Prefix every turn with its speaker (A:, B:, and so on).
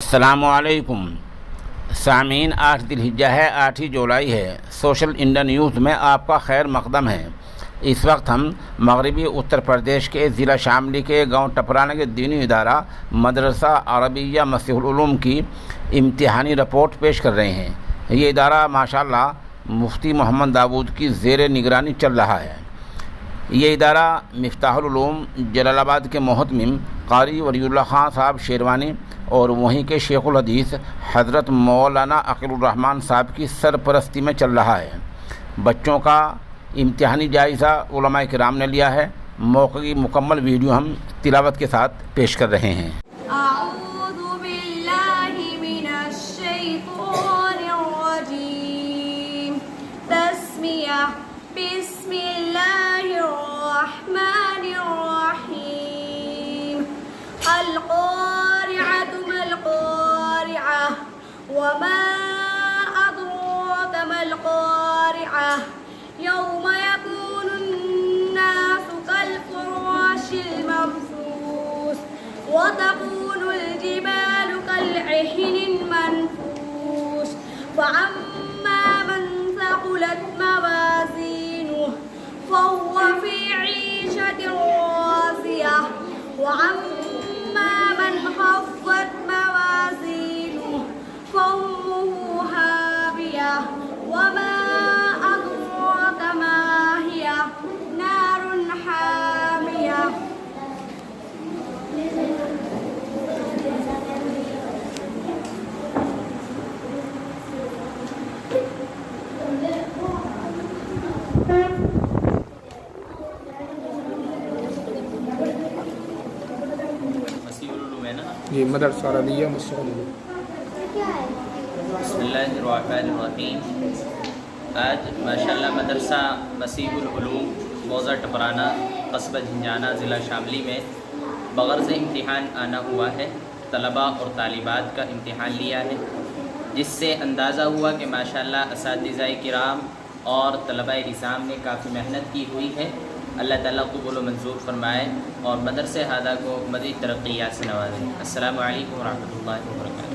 A: अस्सलामुअलैकुम सामीन। 8 ज़िलहिज्जा है, 8 ही जुलाई है। सोशल इंडिया न्यूज़ में आपका खैर मकदम है। इस वक्त हम मगरबी उत्तर प्रदेश के ज़िला शामली के गांव टपराना के दीनी इदारा मदरसा अरबिया मसीहुल उलूम की इम्तिहानी रिपोर्ट पेश कर रहे हैं। ये इदारा माशाअल्लाह मुफ्ती मोहम्मद दाऊद की ज़ेर निगरानी चल रहा है। ये इदारा मिफ्ताहुल उलूम जलालाबाद के मोहतमिम कारी वलीउल्लाह खान साहब शेरवानी और वहीं के शेखुल हदीस हज़रत मौलाना अकीलुर रहमान साहब की सरपरस्ती में चल रहा है। बच्चों का इम्तिहानी जायज़ा उलमाए किराम ने लिया है। मौके की मुकम्मल वीडियो हम तिलावत के साथ पेश कर रहे हैं।
B: वमा अद्राक मल क़ारिअह यौम यकूनुन्नासु कल्फ़राशिल मबसूस व तकूनुल जिबालु कल्अहिनिल मनफूस फ़अम्मा मन सक़ुलत मवाज़ीनुहु फ़हुव फ़ी ईशतिन राज़ियह व अम्मा मन ख़फ़्फ़त मवाज़ीनुहु फ़उम्मुहु हावियह वमा अद्राक मा हिय नारुन हामियह।
C: जी मदरसा अरबिया मसीहुल उलूम।
D: बिस्मिल्लाहिर्रहमानिर्रहीम। आज माशाअल्लाह मदरसा मसीहुल उलूम मौज़ा टपराना कस्बा झिंझाना ज़िला शामली में बग़र्ज़ इम्तिहान आना हुआ है। तलबा और तालिबात का इम्तिहान लिया है, जिससे अंदाज़ा हुआ कि माशाअल्लाह असातिज़ाए किराम और तलबाए निज़ाम ने काफ़ी मेहनत की हुई है। अल्लाह ताला क़बूल व मंजूर फरमाए और मदरसे हादा को मज़ीद तरक्कियात से नवाज़े। अस्सलामु अलैकुम व रहमतुल्लाहि व बरकातुहू।